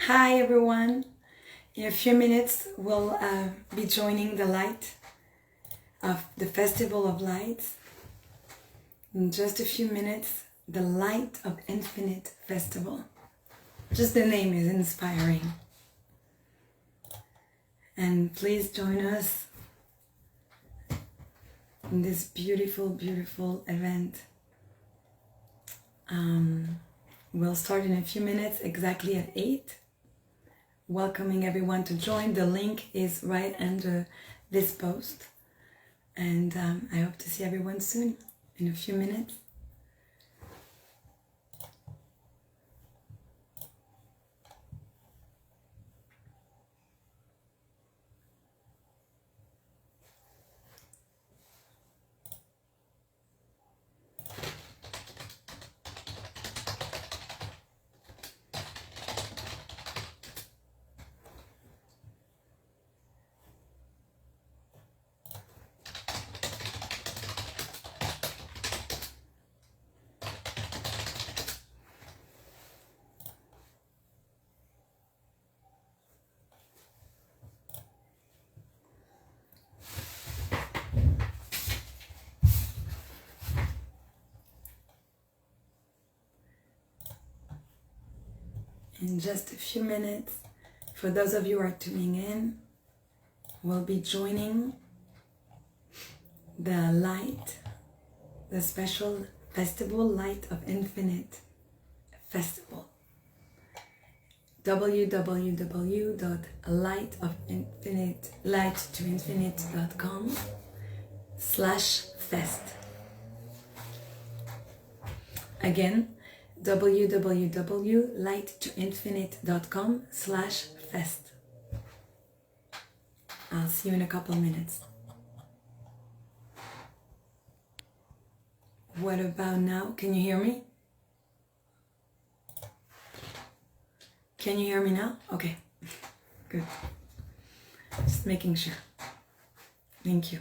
Hi everyone. In a few minutes we'll be joining the light of the Festival of Lights. In just a few minutes, the Light of Infinite Festival. Just the name is inspiring. And please join us in this beautiful, beautiful event. We'll start in a few minutes, exactly at 8. Welcoming everyone to join. The link is right under this post. And I hope to see everyone soon, in a few minutes. In just a few minutes, for those of you who are tuning in, we'll be joining the light, the special festival Light of Infinite Festival. www.lightoinfinite.com/fest. Again, www.lightoinfinite.com/fest. I'll see you in a couple minutes. What about now? Can you hear me? Can you hear me now? Okay, good. Just making sure. Thank you.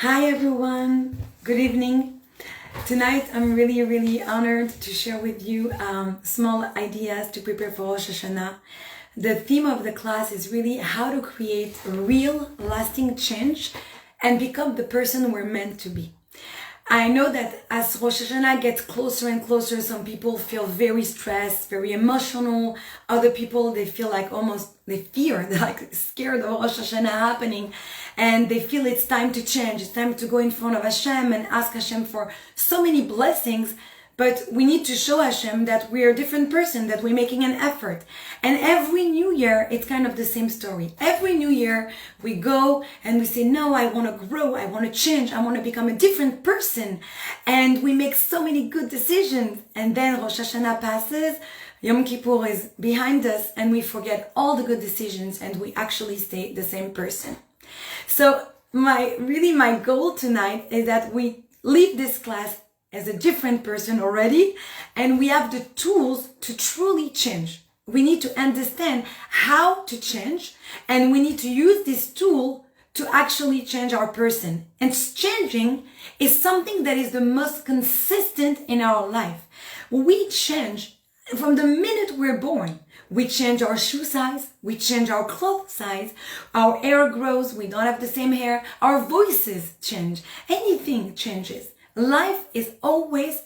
Hi everyone, good evening. Tonight I'm really honored to share with you small ideas to prepare for Rosh Hashanah. The theme of the class is really how to create real lasting change and become the person we're meant to be. I know that as Rosh Hashanah gets closer and closer, some people feel very stressed, very emotional. Other people, they feel like they fear, they're like scared of Rosh Hashanah happening. And they feel it's time to change. It's time to go in front of Hashem and ask Hashem for so many blessings. But we need to show Hashem that we're a different person, that we're making an effort. And every new year, it's kind of the same story. Every new year, we go and we say, no, I want to grow, I want to change, I want to become a different person. And we make so many good decisions. And then Rosh Hashanah passes, Yom Kippur is behind us, and we forget all the good decisions and we actually stay the same person. So my goal tonight is that we leave this class as a different person already, and we have the tools to truly change. We need to understand how to change, and we need to use this tool to actually change our person. And changing is something that is the most consistent in our life. We change from the minute we're born. We change our shoe size, we change our clothes size, our hair grows, we don't have the same hair, our voices change, anything changes. life is always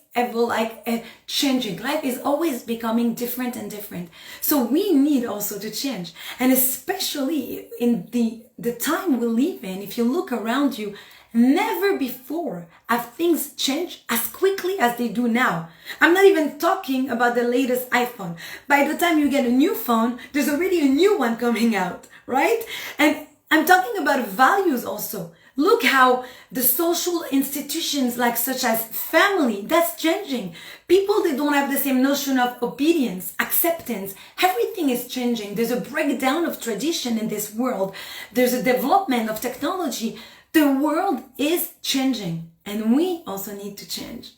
changing. Life is always becoming different and different. So we need also to change. And especially in the time we live in, if you look around you, never before have things changed as quickly as they do now. I'm not even talking about the latest iPhone. By the time you get a new phone, there's already a new one coming out, right? And I'm talking about values also. Look how the social institutions such as family, that's changing. People, they don't have the same notion of obedience, acceptance. Everything is changing. There's a breakdown of tradition in this world. There's a development of technology. The world is changing and we also need to change.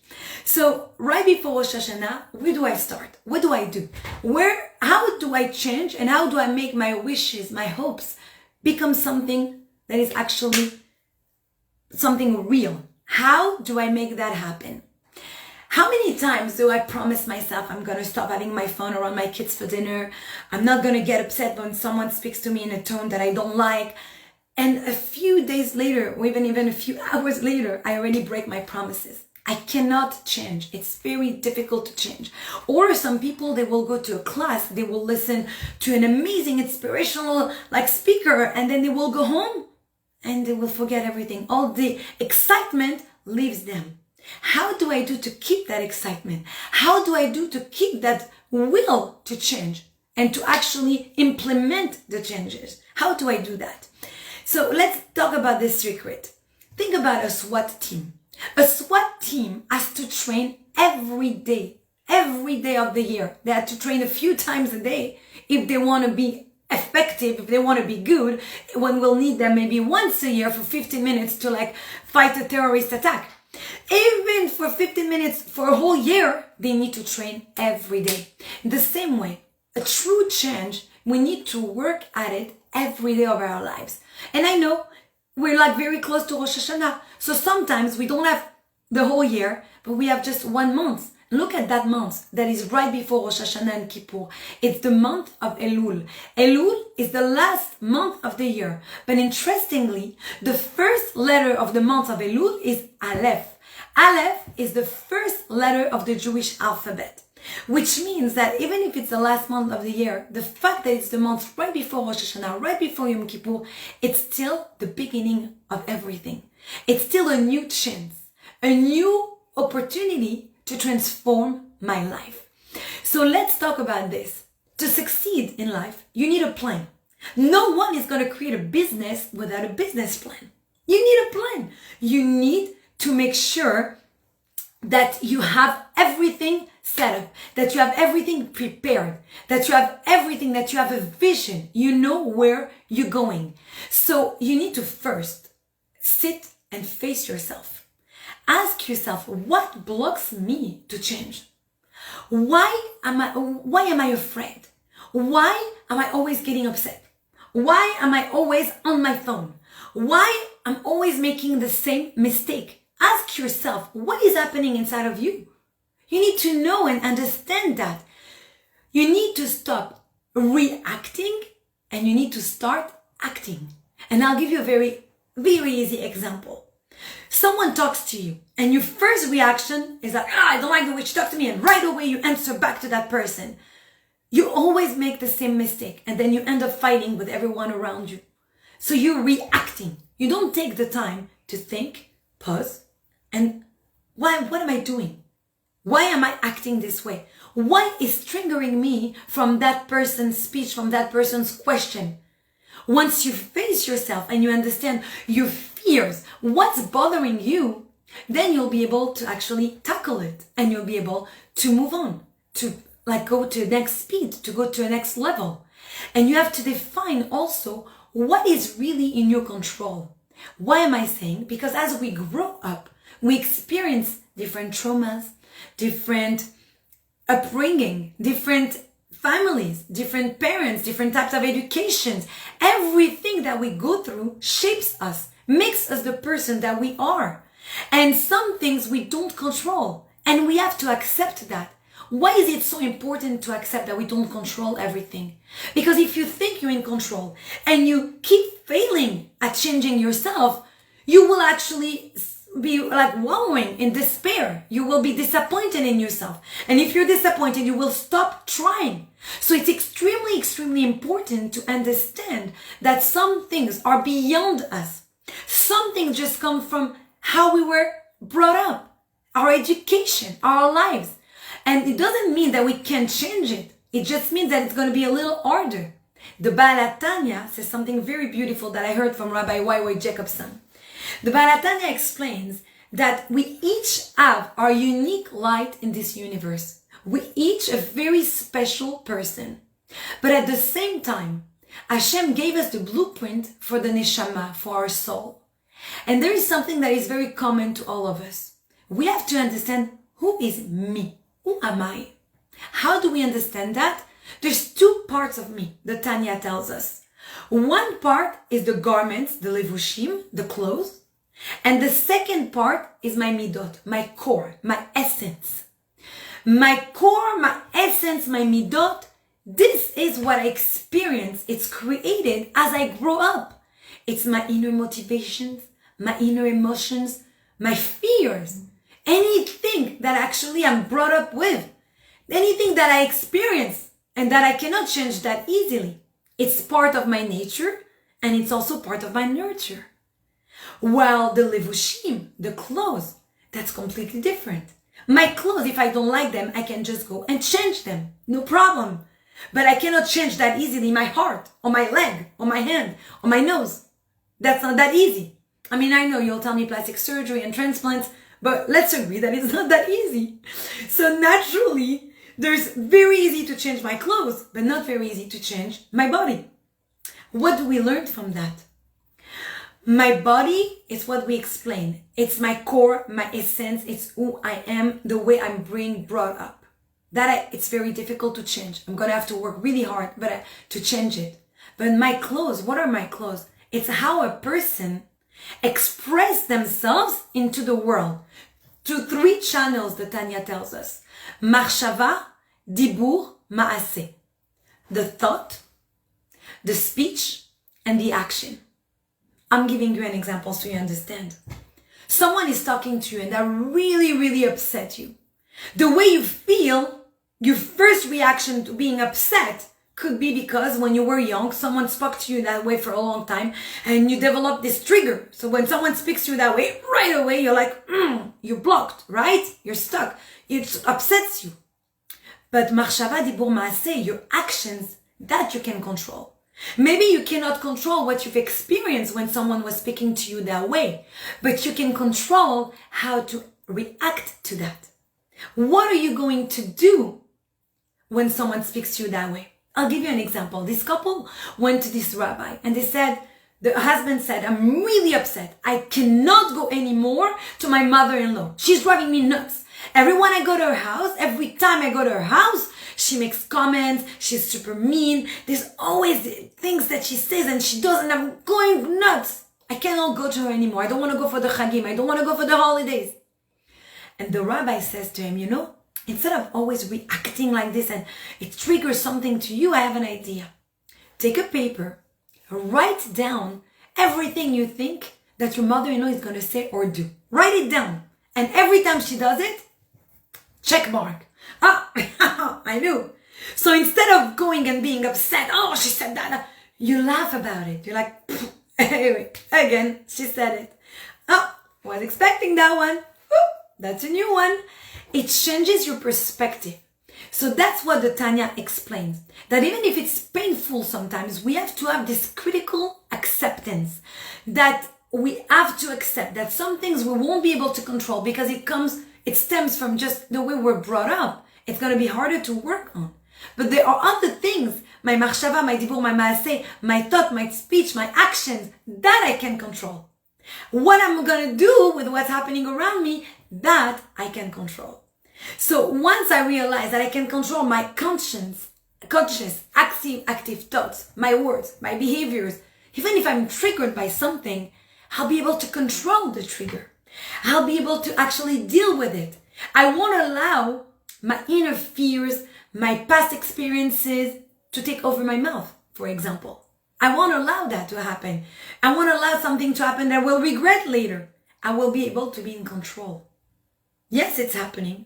So right before Rosh Hashanah, where do I start? What do I do? How do I change and how do I make my wishes, my hopes become something that is actually something real? How do I make that happen? How many times do I promise myself I'm going to stop having my phone around my kids for dinner? I'm not going to get upset when someone speaks to me in a tone that I don't like. And a few days later, or even a few hours later, I already break my promises. I cannot change. It's very difficult to change. Or some people, they will go to a class, they will listen to an amazing, inspirational speaker, and then they will go home and they will forget everything. All the excitement leaves them. How do I do to keep that excitement? How do I do to keep that will to change and to actually implement the changes? How do I do that? So let's talk about this secret. Think about a SWAT team. A SWAT team has to train every day of the year. They have to train a few times a day if they want to be effective, if they want to be good, when we'll need them maybe once a year for 15 minutes to fight a terrorist attack. Even for 15 minutes for a whole year, they need to train every day. The same way, a true change, we need to work at it every day of our lives. And I know we're very close to Rosh Hashanah. So sometimes we don't have the whole year, but we have just 1 month. Look at that month that is right before Rosh Hashanah and Kippur. It's the month of Elul. Elul is the last month of the year. But interestingly, the first letter of the month of Elul is Aleph. Aleph is the first letter of the Jewish alphabet. Which means that even if it's the last month of the year, the fact that it's the month right before Rosh Hashanah, right before Yom Kippur, it's still the beginning of everything. It's still a new chance, a new opportunity to transform my life. So let's talk about this. To succeed in life, you need a plan. No one is going to create a business without a business plan. You need a plan. You need to make sure that you have everything set up, that you have everything prepared, that you have everything, that you have a vision. You know where you're going. So you need to first sit and face yourself. Ask yourself, what blocks me to change? Why am I afraid? Why am I always getting upset? Why am I always on my phone? Why am I always making the same mistake? Ask yourself, what is happening inside of you? You need to know and understand that. You need to stop reacting and you need to start acting. And I'll give you a very, very easy example. Someone talks to you and your first reaction is I don't like the way she talks to me, and right away you answer back to that person. You always make the same mistake and then you end up fighting with everyone around you. So you're reacting. You don't take the time to think, pause, and what am I doing? Why am I acting this way? What is triggering me from that person's speech, from that person's question? Once you face yourself and you understand your fears, what's bothering you, then you'll be able to actually tackle it and you'll be able to move on, to go to the next speed, to go to the next level. And you have to define also what is really in your control. Why am I saying? Because as we grow up, we experience different traumas, different upbringing, different families, different parents, different types of educations. Everything that we go through shapes us, makes us the person that we are. And some things we don't control, and we have to accept that. Why is it so important to accept that we don't control everything? Because if you think you're in control and you keep failing at changing yourself, you will actually be like wallowing in despair. You will be disappointed in yourself. And if you're disappointed, you will stop trying. So it's extremely, extremely important to understand that some things are beyond us. Some things just come from how we were brought up, our education, our lives. And it doesn't mean that we can't change it. It just means that it's going to be a little harder. The Baal HaTanya says something very beautiful that I heard from Rabbi Y.Y. Jacobson. The Baal HaTanya explains that we each have our unique light in this universe. We each a very special person. But at the same time, Hashem gave us the blueprint for the neshama, for our soul. And there is something that is very common to all of us. We have to understand, who is me? Who am I? How do we understand that? There's two parts of me, the Tanya tells us. One part is the garments, the levushim, the clothes. And the second part is my midot, my core, my essence. My core, my essence, my midot, this is what I experience. It's created as I grow up. It's my inner motivations, my inner emotions, my fears, anything that actually I'm brought up with, anything that I experience and that I cannot change that easily. It's part of my nature and it's also part of my nurture. While the levushim, the clothes, that's completely different. My clothes, if I don't like them, I can just go and change them. No problem. But I cannot change that easily my heart, or my leg, or my hand, or my nose. That's not that easy. I mean, I know you'll tell me plastic surgery and transplants, but let's agree that it's not that easy. So naturally, there's very easy to change my clothes, but not very easy to change my body. What do we learn from that? My body is what we explain. It's my core, my essence. It's who I am, the way I'm being brought up. It's very difficult to change. I'm going to have to work really hard to change it. But my clothes, what are my clothes? It's how a person express themselves into the world. To 3 channels, the Tanya tells us. Machshava, dibur, ma'aseh. The thought, the speech, and the action. I'm giving you an example so you understand. Someone is talking to you and that really, really upset you. The way you feel, your first reaction to being upset could be because when you were young, someone spoke to you that way for a long time and you developed this trigger. So when someone speaks to you that way, right away, you're like, you're blocked, right? You're stuck. It upsets you. But machshava dibur ma'aseh, your actions, that you can control. Maybe you cannot control what you've experienced when someone was speaking to you that way, but you can control how to react to that. What are you going to do when someone speaks to you that way? I'll give you an example. This couple went to this rabbi and the husband said, I'm really upset. I cannot go anymore to my mother-in-law. She's driving me nuts. Every time I go to her house, she makes comments. She's super mean. There's always things that she says and she does, and I'm going nuts. I cannot go to her anymore. I don't want to go for the chagim. I don't want to go for the holidays. And the rabbi says to him, instead of always reacting like this and it triggers something to you, I have an idea. Take a paper, write down everything you think that your mother-in-law is going to say or do. Write it down. And every time she does it, check mark. I knew. So instead of going and being upset, she said that, you laugh about it. You're like, anyway, again, she said it. Was expecting that one. That's a new one. It changes your perspective. So that's what the Tanya explains. That even if it's painful sometimes, we have to have this critical acceptance. That we have to accept that some things we won't be able to control because it stems from just the way we're brought up. It's going to be harder to work on. But there are other things, my machshava, my dibur, my maaseh, my thought, my speech, my actions, that I can control. What I'm going to do with what's happening around me, that I can control. So once I realize that I can control my conscious, active thoughts, my words, my behaviors, even if I'm triggered by something, I'll be able to control the trigger. I'll be able to actually deal with it. I won't allow my inner fears, my past experiences to take over my mouth, for example. I won't allow that to happen. I won't allow something to happen that I will regret later. I will be able to be in control. Yes, it's happening,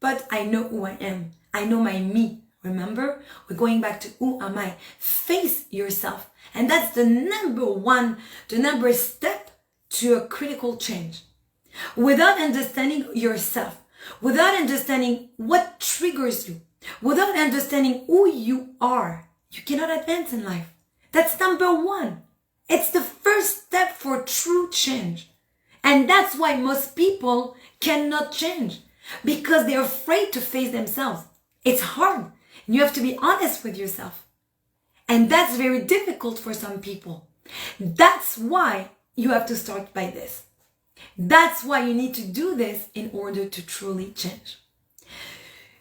but I know who I am. I know my me. Remember, we're going back to who am I? Face yourself. And that's the number step to a critical change. Without understanding yourself, without understanding what triggers you, without understanding who you are, you cannot advance in life. That's number one. It's the first step for true change. And that's why most people cannot change, because they're afraid to face themselves. It's hard. You have to be honest with yourself. And that's very difficult for some people. That's why you have to start by this. That's why you need to do this in order to truly change.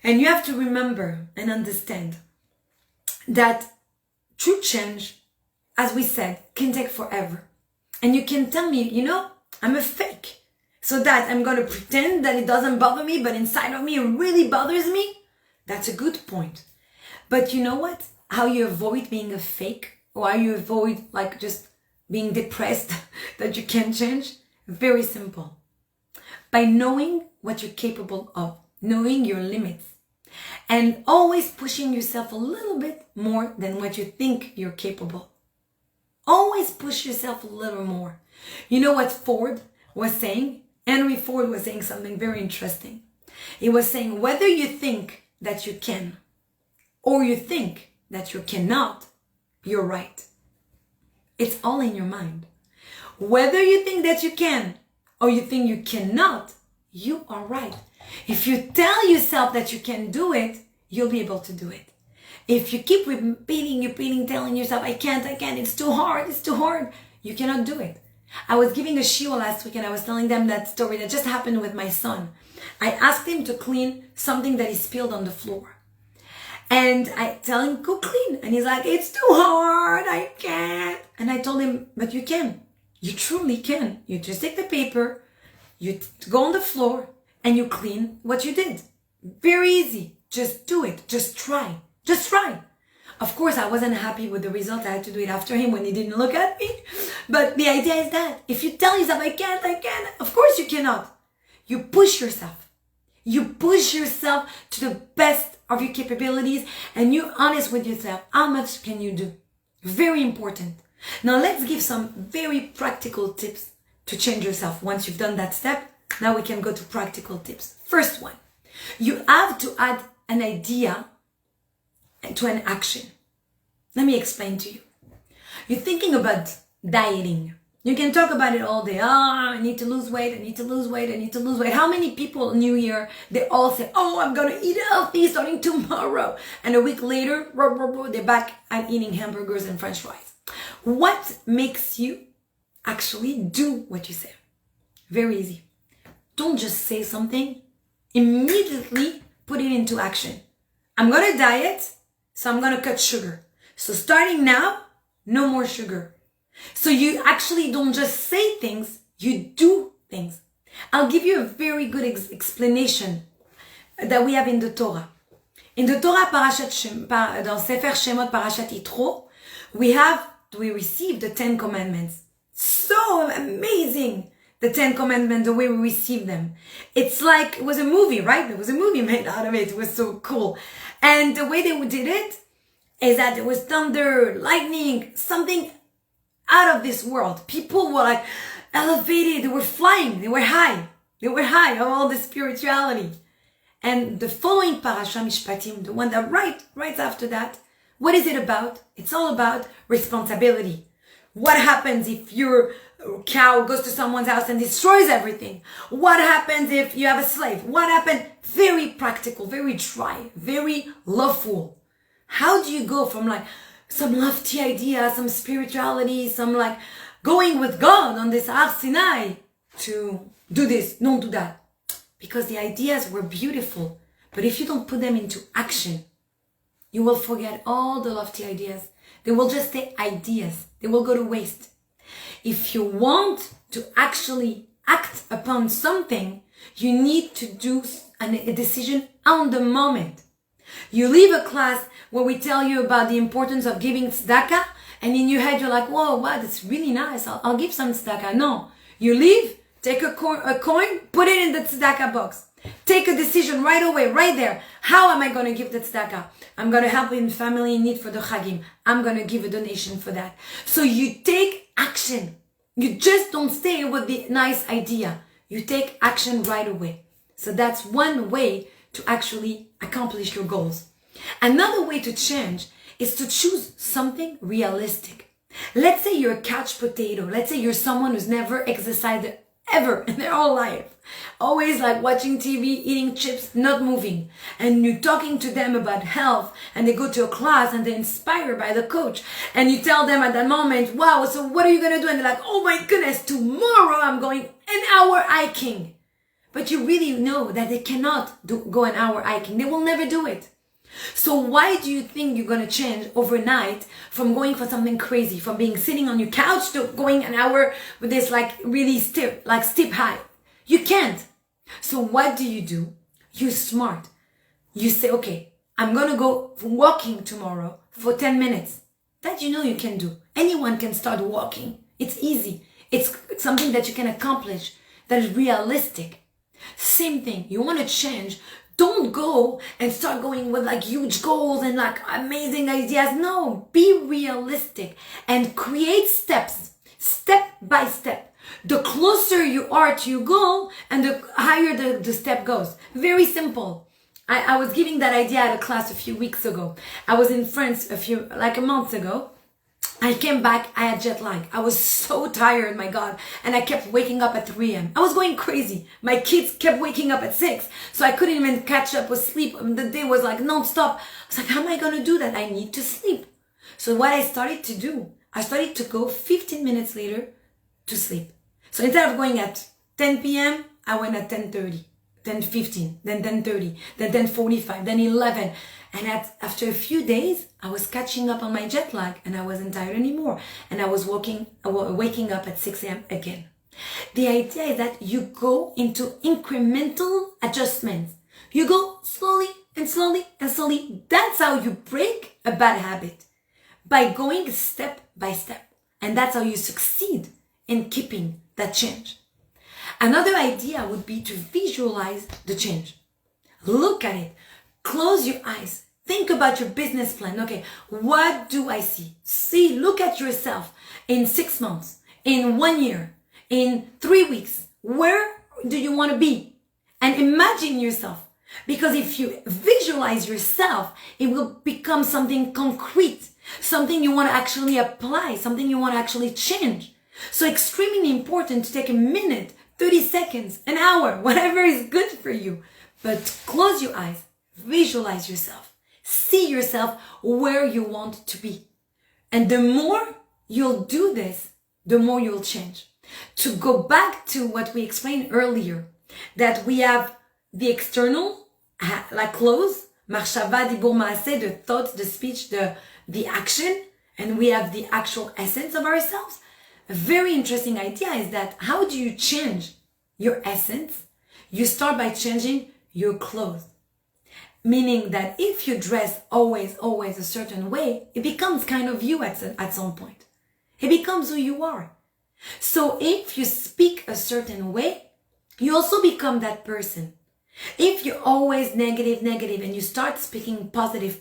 And you have to remember and understand that true change, as we said, can take forever. And you can tell me, I'm a fake, so that I'm going to pretend that it doesn't bother me, but inside of me it really bothers me. That's a good point. But you know what? How you avoid being a fake, or how you avoid just being depressed that you can't change? Very simple. By knowing what you're capable of, knowing your limits, and always pushing yourself a little bit more than what you think you're capable. Always push yourself a little more. You know what Ford was saying? Henry Ford was saying something very interesting. He was saying, whether you think that you can or you think that you cannot, you're right. It's all in your mind. Whether you think that you can or you think you cannot, you are right. If you tell yourself that you can do it, you'll be able to do it. If you keep repeating, telling yourself, I can't, it's too hard, you cannot do it. I was giving a shiur last week and I was telling them that story that just happened with my son. I asked him to clean something that he spilled on the floor. And I tell him, go clean. And he's like, it's too hard, I can't. And I told him, but you can. You truly can. You just take the paper, you go on the floor, and you clean what you did. Very easy. Just do it. Just try. Just try. Of course, I wasn't happy with the result. I had to do it after him when he didn't look at me. But the idea is that if you tell yourself, I can't, of course you cannot. You push yourself. You push yourself to the best of your capabilities, and you're honest with yourself. How much can you do? Very important. Now let's give some very practical tips to change yourself. Once you've done that step, now we can go to practical tips. First one, you have to add an idea to an action. Let me explain to you. You're thinking about dieting. You can talk about it all day. I need to lose weight. I need to lose weight. I need to lose weight. How many people New Year, they all say, I'm going to eat healthy starting tomorrow. And a week later, they're back at eating hamburgers and French fries. What makes you actually do what you say? Very easy. Don't just say something. Immediately put it into action. I'm going to diet, so I'm going to cut sugar. So starting now, no more sugar. So you actually don't just say things, you do things. I'll give you a very good explanation that we have in the Torah. In the Torah, dans Sefer Shemot, Parashat Yitro, we received the 10 Commandments. So amazing, the 10 Commandments, the way we received them. It's like, it was a movie, right? There was a movie made out of it. It was so cool. And the way they did it is that there was thunder, lightning, something out of this world. People were elevated, they were flying, they were high of all the spirituality. And the following parasha, Mishpatim, the one that right after that, what is it about? It's all about responsibility. What happens if your cow goes to someone's house and destroys everything? What happens if you have a slave? What happens? Very practical, very dry, very loveful. How do you go from some lofty idea, some spirituality, some going with God on this Har Sinai to do this, don't do that? Because the ideas were beautiful, but if you don't put them into action, you will forget all the lofty ideas. They will just stay ideas. They will go to waste. If you want to actually act upon something, you need to do a decision on the moment. You leave a class where we tell you about the importance of giving tzedakah, and in your head you're like, whoa, wow, that's really nice. I'll give some tzedakah. No, you leave Take a coin, put it in the tzedakah box. Take a decision right away, right there. How am I going to give the tzedakah? I'm going to help in family in need for the chagim. I'm going to give a donation for that. So you take action. You just don't stay with the nice idea. You take action right away. So that's one way to actually accomplish your goals. Another way to change is to choose something realistic. Let's say you're a couch potato. Let's say you're someone who's never exercised ever in their whole life. Always like watching TV, eating chips, not moving. And you're talking to them about health and they go to a class and they're inspired by the coach. And you tell them at that moment, wow, so what are you going to do? And they're like, oh my goodness, tomorrow I'm going an hour hiking. But you really know that they cannot go an hour hiking. They will never do it. So why do you think you're going to change overnight from going for something crazy, from being sitting on your couch to going an hour with this like really steep high? You can't. So what do? You're smart. You say, okay, I'm going to go walking tomorrow for 10 minutes. That you can do. Anyone can start walking. It's easy. It's something that you can accomplish that is realistic. Same thing. You want to change. Don't go and start going with like huge goals and like amazing ideas. No, be realistic and create steps, step by step. The closer you are to your goal and the higher the step goes. Very simple. I was giving that idea at a class a few weeks ago. I was in France a month ago. I came back, I had jet lag. I was so tired, my God. And I kept waking up at 3 a.m. I was going crazy. My kids kept waking up at 6. So I couldn't even catch up with sleep. The day was like non-stop. I was like, how am I going to do that? I need to sleep. So what I started to do, I started to go 15 minutes later to sleep. So instead of going at 10 p.m., I went at 10:30, then 15, then 10:30, then 10:45, then 11. And after a few days, I was catching up on my jet lag and I wasn't tired anymore. And I was waking up at 6 a.m. again. The idea is that you go into incremental adjustments. You go slowly and slowly and slowly. That's how you break a bad habit. By going step by step. And that's how you succeed in keeping that change. Another idea would be to visualize the change. Look at it. Close your eyes. Think about your business plan. Okay, what do I see? Look at yourself in 6 months, in 1 year, in 3 weeks. Where do you want to be? And imagine yourself. Because if you visualize yourself, it will become something concrete, something you want to actually apply, something you want to actually change. So extremely important to take a minute, 30 seconds, an hour, whatever is good for you. But close your eyes. Visualize yourself. See yourself where you want to be. And the more you'll do this, the more you'll change. To go back to what we explained earlier, that we have the external, like clothes, marshava, dibur, maaseh, the thought, the speech, the action, and we have the actual essence of ourselves. A very interesting idea is that how do you change your essence? You start by changing your clothes. Meaning that if you dress always a certain way, it becomes kind of you at some point. It becomes who you are. So if you speak a certain way, you also become that person. If you're always negative, and you start speaking positive.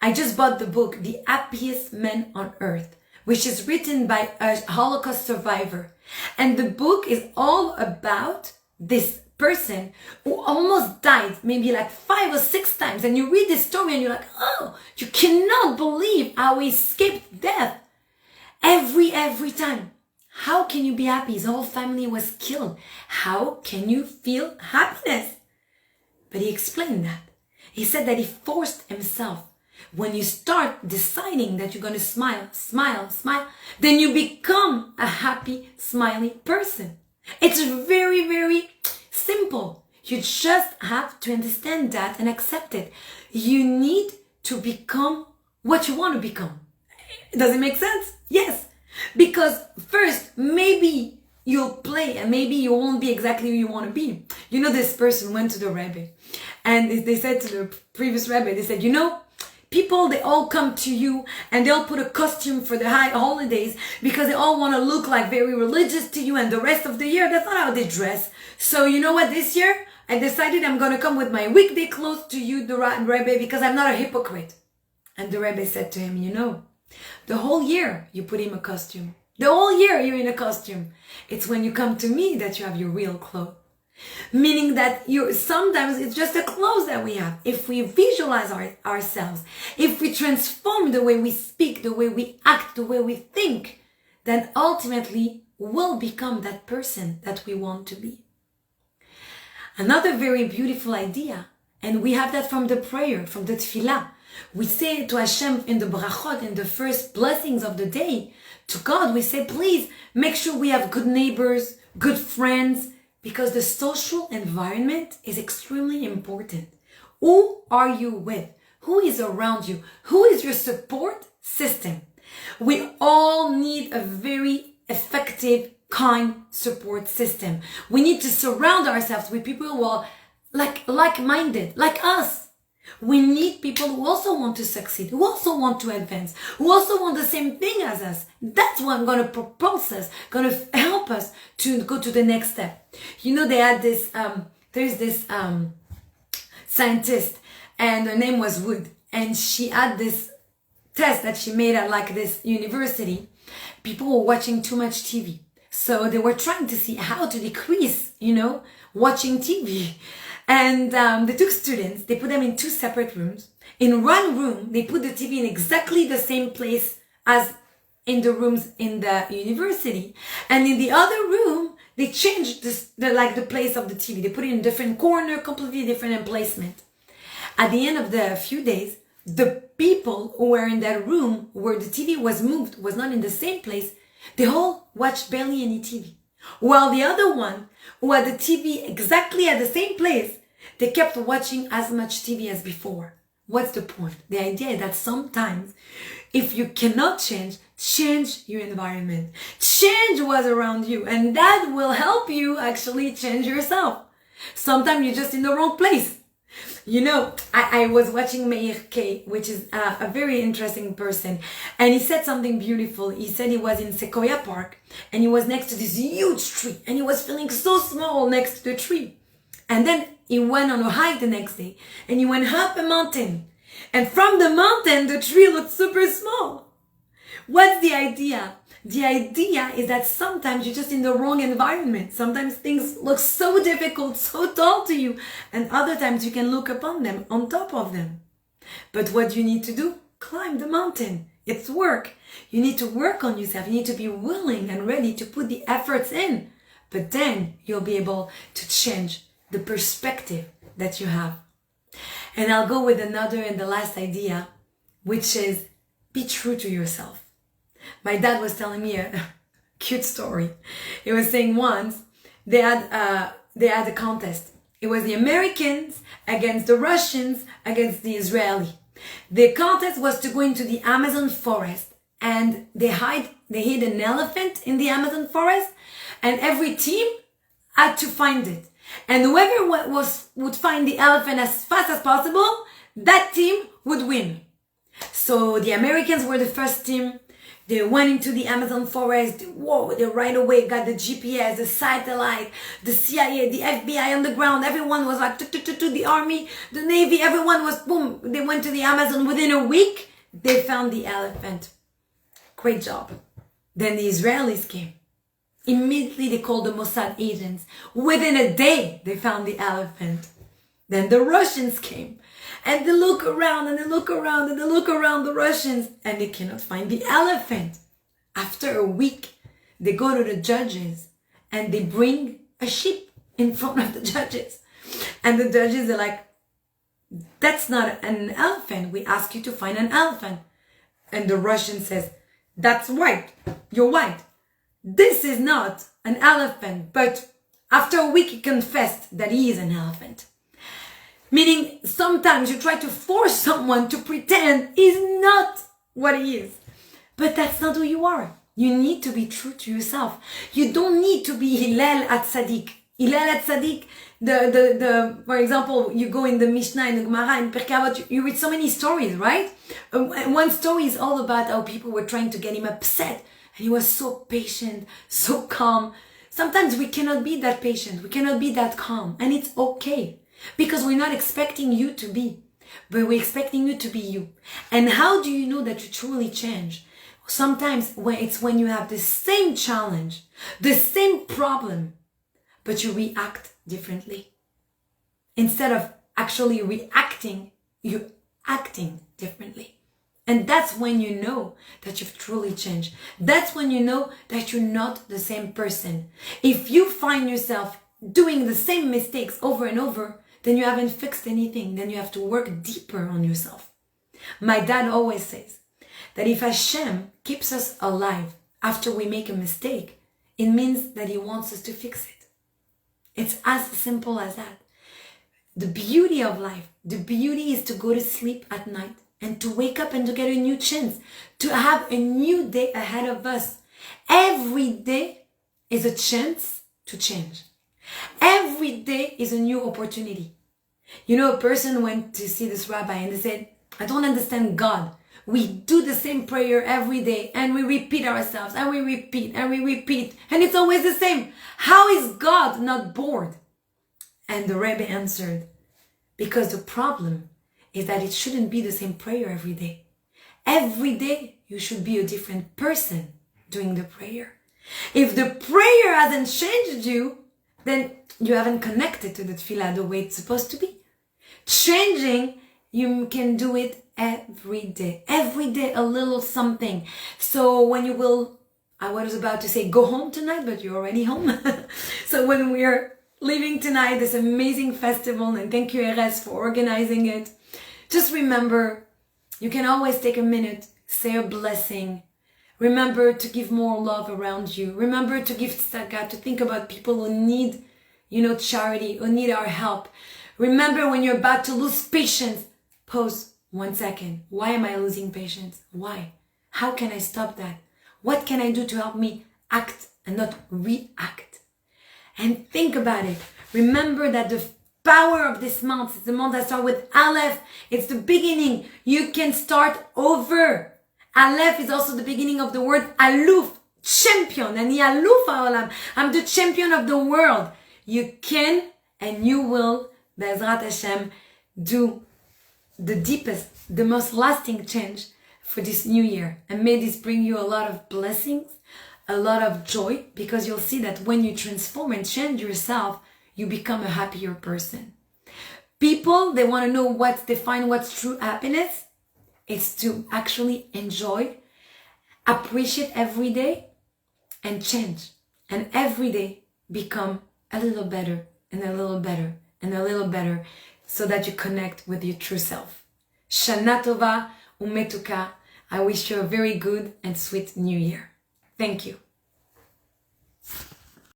I just bought the book, The Happiest Man on Earth, which is written by a Holocaust survivor. And the book is all about this person who almost died maybe like 5 or 6 times, and you read this story and you're like, oh, you cannot believe how he escaped death every time. How can you be happy? His whole family was killed. How can you feel happiness? But he explained that. He said that he forced himself. When you start deciding that you're going to smile, then you become a happy, smiley person. It's very, very simple. You just have to understand that and accept it. You need to become what you want to become. Does it make sense? Yes. Because first, maybe you'll play and maybe you won't be exactly who you want to be. This person went to the Rebbe and they said to the previous Rebbe, they said, People, they all come to you and they'll put a costume for the high holidays because they all want to look like very religious to you, and the rest of the year, that's not how they dress. So you know what, this year, I decided I'm going to come with my weekday clothes to you, the Rebbe, because I'm not a hypocrite. And the Rebbe said to him, you know, the whole year you put him a costume. The whole year you're in a costume. It's when you come to me that you have your real clothes. Meaning that sometimes it's just the clothes that we have. If we visualize ourselves, if we transform the way we speak, the way we act, the way we think, then ultimately we'll become that person that we want to be. Another very beautiful idea, and we have that from the prayer, from the tefillah. We say to Hashem in the brachot, in the first blessings of the day, to God, we say, please make sure we have good neighbors, good friends, because the social environment is extremely important. Who are you with? Who is around you? Who is your support system? We all need a very effective, kind support system. We need to surround ourselves with people who are like-minded, like us. We need people who also want to succeed, who also want to advance, who also want the same thing as us. That's what going to propulse us, going to help us to go to the next step. You know, they had this, there's this scientist, and her name was Wood, and she had this test that she made at like this university. People were watching too much TV. So they were trying to see how to decrease, you know, watching TV. And they took students, they put them in two separate rooms. In one room, they put the TV in exactly the same place as in the rooms in the university. And in the other room, they changed the place of the TV. They put it in a different corner, completely different emplacement. At the end of the few days, the people who were in that room where the TV was moved, was not in the same place, they all watched barely any TV. While the other one, who had the TV exactly at the same place, they kept watching as much TV as before. What's the point? The idea is that sometimes, if you cannot change your environment. Change what's around you, and that will help you actually change yourself. Sometimes you're just in the wrong place. You know, I was watching Meir Kay, which is a very interesting person, and he said something beautiful. He said he was in Sequoia Park, and he was next to this huge tree, and he was feeling so small next to the tree. And then he went on a hike the next day, and he went up a mountain. And from the mountain, the tree looked super small. What's the idea? The idea is that sometimes you're just in the wrong environment. Sometimes things look so difficult, so tall to you, and other times you can look upon them, on top of them. But what you need to do? Climb the mountain. It's work. You need to work on yourself. You need to be willing and ready to put the efforts in. But then you'll be able to change the perspective that you have. And I'll go with another and the last idea, which is be true to yourself. My dad was telling me a cute story. He was saying once they had a contest. It was the Americans against the Russians against the Israeli. The contest was to go into the Amazon forest, and they hid an elephant in the Amazon forest, and every team had to find it. And whoever would find the elephant as fast as possible, that team would win. So the Americans were the first team. They went into the Amazon forest. Whoa, they right away got the GPS, the satellite, the CIA, the FBI on the ground. Everyone was like, the army, the Navy, everyone was, boom. They went to the Amazon. Within a week, they found the elephant. Great job. Then the Israelis came. Immediately, they called the Mossad agents. Within a day, they found the elephant. Then the Russians came. And they look around and they look around and they look around the Russians, and they cannot find the elephant. After a week, they go to the judges and they bring a sheep in front of the judges. And the judges are like, that's not an elephant. We ask you to find an elephant. And the Russian says, that's white. You're white. This is not an elephant. But after a week, he confessed that he is an elephant. Meaning, sometimes you try to force someone to pretend he's not what he is. But that's not who you are. You need to be true to yourself. You don't need to be Hillel HaTzadik Hillel Tzaddik, for example, you go in the Mishnah, in the Gemara, in Pirkei Avot, you read so many stories, right? One story is all about how people were trying to get him upset, and he was so patient, so calm. Sometimes we cannot be that patient, we cannot be that calm, and it's okay, because we're not expecting you to be, but we're expecting you to be you. And how do you know that you truly change? Sometimes it's when you have the same challenge, the same problem, but you react differently. Instead of actually reacting, you're acting differently. And that's when you know that you've truly changed. That's when you know that you're not the same person. If you find yourself doing the same mistakes over and over, then you haven't fixed anything. Then you have to work deeper on yourself. My dad always says that if Hashem keeps us alive after we make a mistake, it means that he wants us to fix it. It's as simple as that. The beauty of life, the beauty is to go to sleep at night and to wake up and to get a new chance, to have a new day ahead of us. Every day is a chance to change. Every day is a new opportunity. You know, a person went to see this rabbi and they said, I don't understand God. We do the same prayer every day and we repeat ourselves and we repeat and we repeat and it's always the same. How is God not bored? And the Rebbe answered, because the problem is that it shouldn't be the same prayer every day. Every day you should be a different person doing the prayer. If the prayer hasn't changed you, then you haven't connected to the tefillah the way it's supposed to be. Changing, you can do it every day a little something. So when you will, I was about to say go home tonight, but you're already home. So when we are leaving tonight, this amazing festival, and thank you Erez for organizing it, just remember, you can always take a minute, say a blessing. Remember to give more love around you. Remember to give tzedakah, to think about people who need, charity, who need our help. Remember when you're about to lose patience, pause 1 second. Why am I losing patience? Why? How can I stop that? What can I do to help me act and not react? And think about it. Remember that the power of this month is the month that starts with Aleph. It's the beginning. You can start over. Aleph is also the beginning of the word Aluf, champion. And Aluf ha'olam. I'm the champion of the world. You can and you will, Be'ezrat Hashem, do the deepest, the most lasting change for this new year. And may this bring you a lot of blessings, a lot of joy, because you'll see that when you transform and change yourself, you become a happier person. People, they want to know define what's true happiness. It's to actually enjoy, appreciate every day, and change. And every day become a little better, and a little better, and a little better, so that you connect with your true self. Shana Tova umetuka. I wish you a very good and sweet new year. Thank you.